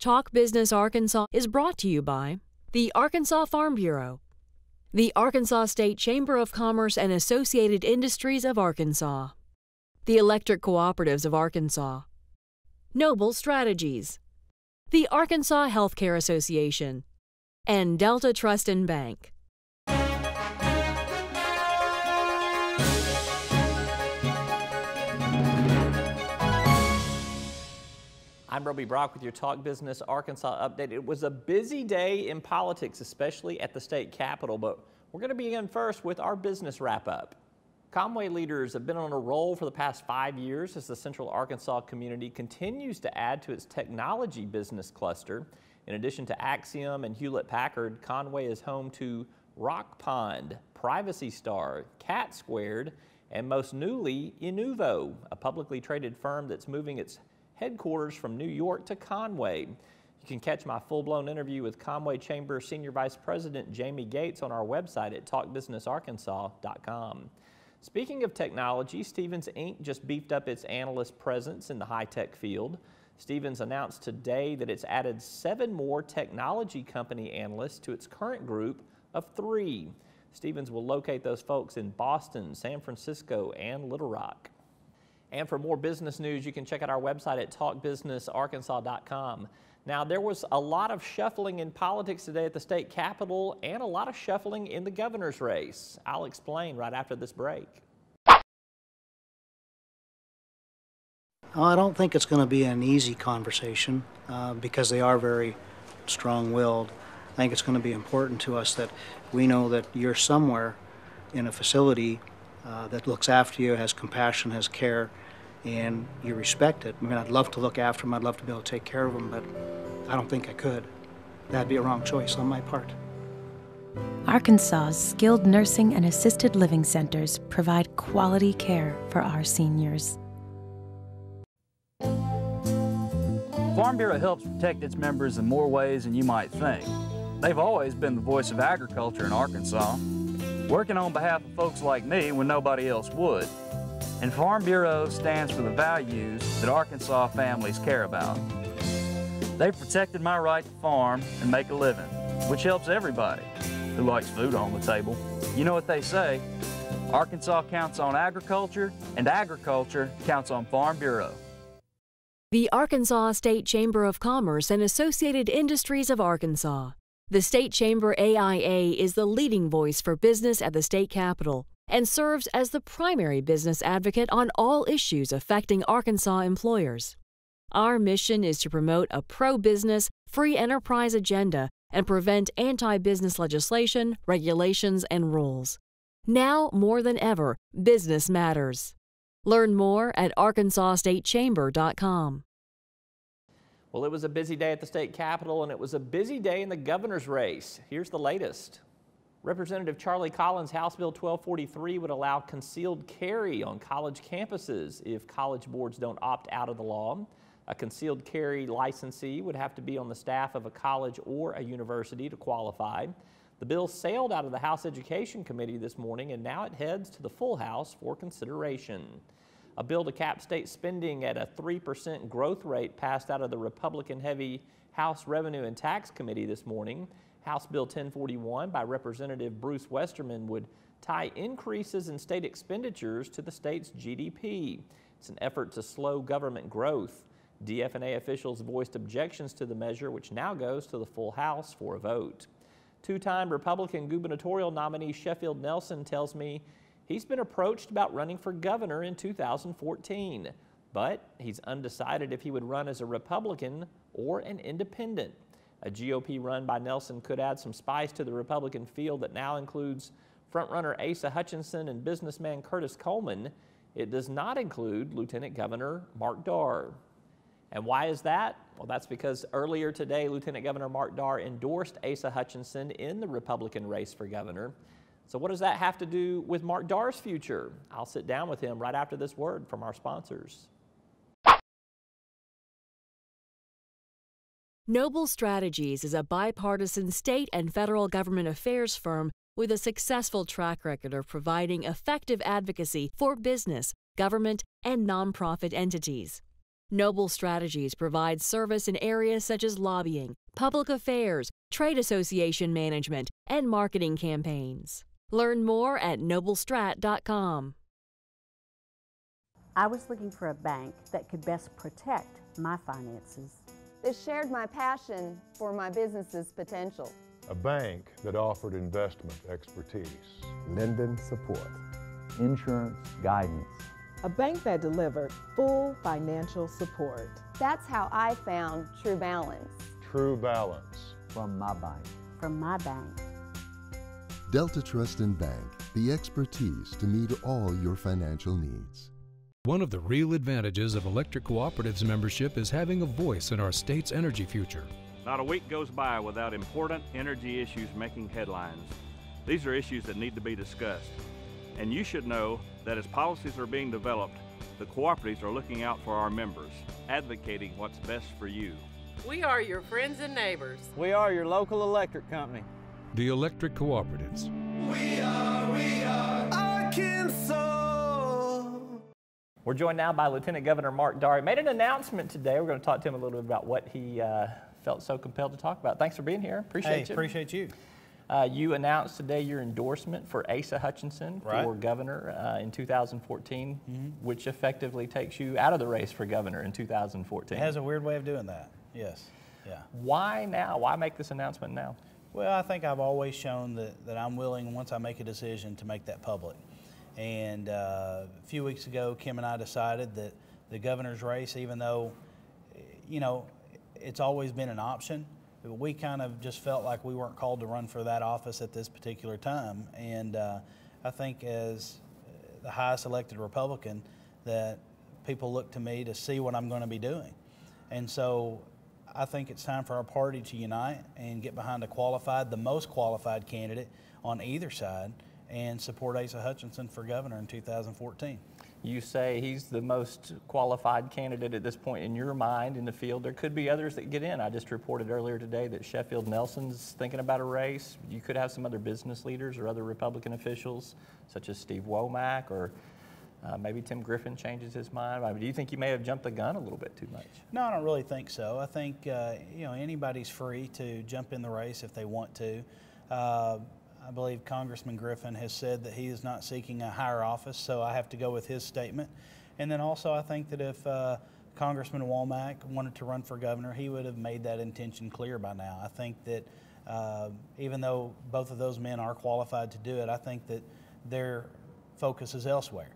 Talk Business Arkansas is brought to you by the Arkansas Farm Bureau, the Arkansas State Chamber of Commerce and Associated Industries of Arkansas, the Electric Cooperatives of Arkansas, Noble Strategies, the Arkansas Healthcare Association, and Delta Trust and Bank. I'm Roby Brock with your Talk Business Arkansas update. It was a busy day in politics, especially at the state capitol, but we're going to begin first with our business wrap-up. Conway leaders have been on a roll for the past 5 years as the Central Arkansas community continues to add to its technology business cluster. In addition to Axiom and Hewlett-Packard, Conway is home to Rock Pond, Privacy Star, Cat Squared, and most newly, Inuvo, a publicly traded firm that's moving its headquarters from New York to Conway. You can catch my full-blown interview with Conway Chamber Senior Vice President Jamie Gates on our website at talkbusinessarkansas.com. Speaking of technology, Stephens Inc. just beefed up its analyst presence in the high-tech field. Stephens announced today that it's added 7 more technology company analysts to its current group of 3. Stephens will locate those folks in Boston, San Francisco, and Little Rock. And for more business news, you can check out our website at talkbusinessarkansas.com. Now, there was a lot of shuffling in politics today at the state capitol and a lot of shuffling in the governor's race. I'll explain right after this break. I don't think it's going to be an easy conversation because they are very strong-willed. I think it's going to be important to us that we know that you're somewhere in a facility that looks after you, has compassion, has care, and you respect it. I mean, I'd love to look after them, I'd love to be able to take care of them, but I don't think I could. That'd be a wrong choice on my part. Arkansas's skilled nursing and assisted living centers provide quality care for our seniors. Farm Bureau helps protect its members in more ways than you might think. They've always been the voice of agriculture in Arkansas, working on behalf of folks like me when nobody else would. And Farm Bureau stands for the values that Arkansas families care about. They've protected my right to farm and make a living, which helps everybody who likes food on the table. You know what they say, Arkansas counts on agriculture, and agriculture counts on Farm Bureau. The Arkansas State Chamber of Commerce and Associated Industries of Arkansas. The State Chamber AIA is the leading voice for business at the state capitol and serves as the primary business advocate on all issues affecting Arkansas employers. Our mission is to promote a pro-business, free enterprise agenda and prevent anti-business legislation, regulations, and rules. Now more than ever, business matters. Learn more at arkansasstatechamber.com. Well, it was a busy day at the state capitol, and it was a busy day in the governor's race. Here's the latest. Representative Charlie Collins' House Bill 1243 would allow concealed carry on college campuses if college boards don't opt out of the law. A concealed carry licensee would have to be on the staff of a college or a university to qualify. The bill sailed out of the House Education Committee this morning, and now it heads to the full House for consideration. A bill to cap state spending at a 3% growth rate passed out of the Republican-heavy House Revenue and Tax Committee this morning. House Bill 1041 by Representative Bruce Westerman would tie increases in state expenditures to the state's GDP. It's an effort to slow government growth. DF&A officials voiced objections to the measure, which now goes to the full House for a vote. Two-time Republican gubernatorial nominee Sheffield Nelson tells me he's been approached about running for governor in 2014, but he's undecided if he would run as a Republican or an independent. A GOP run by Nelson could add some spice to the Republican field that now includes frontrunner Asa Hutchinson and businessman Curtis Coleman. It does not include Lieutenant Governor Mark Darr. And why is that? Well, that's because earlier today, Lieutenant Governor Mark Darr endorsed Asa Hutchinson in the Republican race for governor. So what does that have to do with Mark Darr's future? I'll sit down with him right after this word from our sponsors. Noble Strategies is a bipartisan state and federal government affairs firm with a successful track record of providing effective advocacy for business, government, and nonprofit entities. Noble Strategies provides service in areas such as lobbying, public affairs, trade association management, and marketing campaigns. Learn more at noblestrat.com. I was looking for a bank that could best protect my finances. It shared my passion for my business's potential. A bank that offered investment expertise, lending support, insurance guidance. A bank that delivered full financial support. That's how I found True Balance. True Balance. From my bank. From my bank. Delta Trust and Bank, the expertise to meet all your financial needs. One of the real advantages of electric cooperatives membership is having a voice in our state's energy future. Not a week goes by without important energy issues making headlines. These are issues that need to be discussed. And you should know that as policies are being developed, the cooperatives are looking out for our members, advocating what's best for you. We are your friends and neighbors. We are your local electric company. The electric cooperatives. We are Arkansas. We're joined now by Lieutenant Governor Mark Darr. He made an announcement today. We're going to talk to him a little bit about what he felt so compelled to talk about. Thanks for being here. Appreciate you. Appreciate you. You announced today your endorsement for Asa Hutchinson for governor in 2014, which effectively takes you out of the race for governor in 2014. It has a weird way of doing that, yes. Yeah. Why now? Why make this announcement now? Well, I think I've always shown that I'm willing, once I make a decision, to make that public. And a few weeks ago, Kim and I decided that the governor's race, even though, you know, it's always been an option, we kind of just felt like we weren't called to run for that office at this particular time. And I think as the highest elected Republican, that people look to me to see what I'm going to be doing. And so I think it's time for our party to unite and get behind the most qualified candidate on either side and support Asa Hutchinson for governor in 2014. You say he's the most qualified candidate at this point in your mind in the field. There could be others that get in. I just reported earlier today that Sheffield Nelson's thinking about a race. You could have some other business leaders or other Republican officials, such as Steve Womack, or maybe Tim Griffin changes his mind. I mean, do you think you may have jumped the gun a little bit too much? No, I don't really think so. I think you know, anybody's free to jump in the race if they want to. I believe Congressman Griffin has said that he is not seeking a higher office, so I have to go with his statement. And then also I think that if Congressman Womack wanted to run for governor, he would have made that intention clear by now. I think that even though both of those men are qualified to do it, I think that their focus is elsewhere.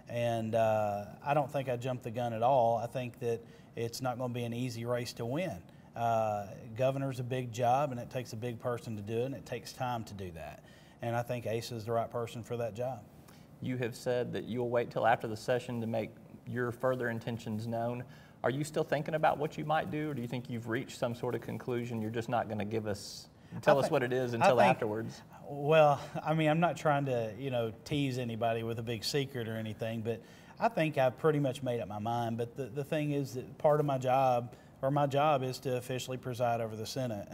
And I don't think I jumped the gun at all. I think that it's not going to be an easy race to win. Governor's a big job, and it takes a big person to do it, and it takes time to do that. And I think Asa is the right person for that job. You have said that you'll wait till after the session to make your further intentions known. Are you still thinking about what you might do, or do you think you've reached some sort of conclusion? You're just not going to tell us what it is until afterwards? Well, I mean, I'm not trying to, you know, tease anybody with a big secret or anything, but I think I've pretty much made up my mind. But the thing is that part of my job is to officially preside over the Senate,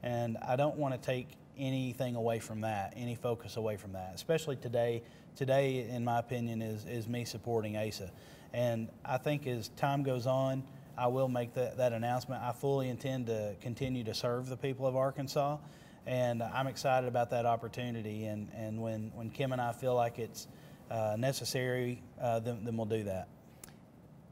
and I don't want to take anything away from that, any focus away from that, especially today. Today, in my opinion, is me supporting Asa. And I think as time goes on, I will make that announcement. I fully intend to continue to serve the people of Arkansas, and I'm excited about that opportunity. And when Kim and I feel like it's necessary, then we'll do that.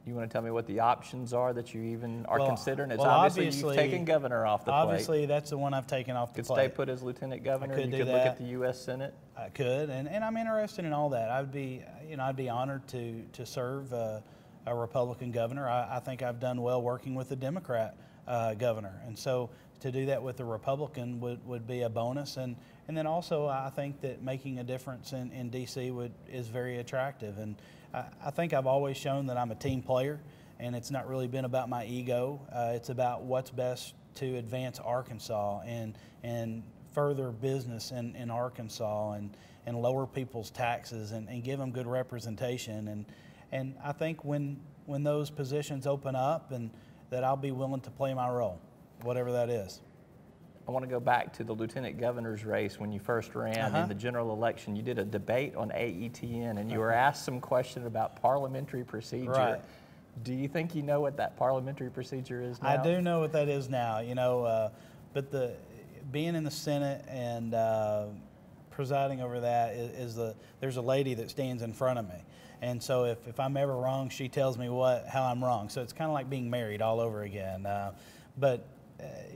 You want to tell me what the options are that you even are considering? It's obviously you've taken governor off the plate. Obviously, that's the one I've taken off the plate. Could stay put as lieutenant governor. I could you could look at the U.S. Senate. I could, and I'm interested in all that. I'd be honored to serve a Republican governor. I think I've done well working with a Democrat governor, and so to do that with a Republican would be a bonus. And then also I think that making a difference in D.C. is very attractive. And I think I've always shown that I'm a team player, and it's not really been about my ego. It's about what's best to advance Arkansas and further business in Arkansas and lower people's taxes and give them good representation. And I think when those positions open up, and that I'll be willing to play my role, whatever that is. I want to go back to the lieutenant governor's race. When you first ran in the general election, you did a debate on AETN, and you were asked some question about parliamentary procedure. Right. Do you think you know what that parliamentary procedure is now? I do know what that is now, you know, but being in the Senate and presiding over that there's a lady that stands in front of me. And so if I'm ever wrong, she tells me how I'm wrong. So it's kind of like being married all over again.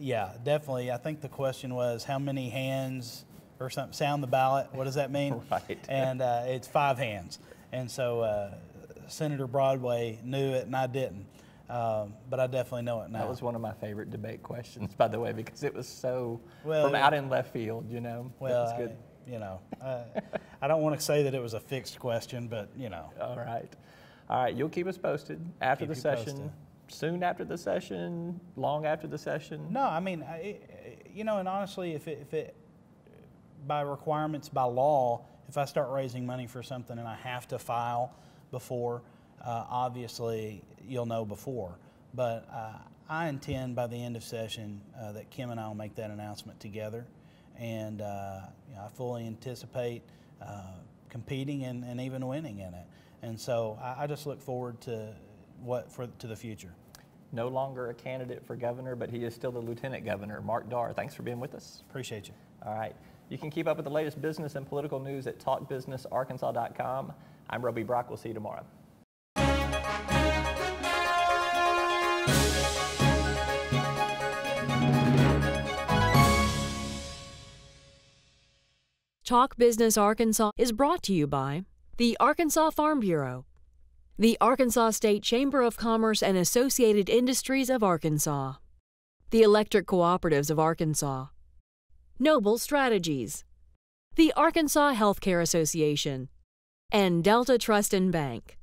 Yeah, definitely. I think the question was how many hands or something, sound the ballot. What does that mean? Right. And it's 5 hands. And so Senator Broadway knew it and I didn't. But I definitely know it now. That was one of my favorite debate questions, by the way, because it was so from out in left field, you know. Well, it was good. I don't want to say that it was a fixed question, but, you know. All right, you'll keep us posted after the session, soon after the session, long after the session? No, I mean, you know, and honestly, if it by requirements, by law, if I start raising money for something and I have to file before, obviously you'll know before. But I intend by the end of session that Kim and I will make that announcement together. And you know, I fully anticipate competing and even winning in it. And so I just look forward to to the future. No longer a candidate for governor, but he is still the lieutenant governor, Mark Darr. Thanks for being with us. Appreciate you. All right. You can keep up with the latest business and political news at talkbusinessarkansas.com. I'm Roby Brock. We'll see you tomorrow. Talk Business Arkansas is brought to you by the Arkansas Farm Bureau, the Arkansas State Chamber of Commerce and Associated Industries of Arkansas, the Electric Cooperatives of Arkansas, Noble Strategies, the Arkansas Healthcare Association, and Delta Trust and Bank.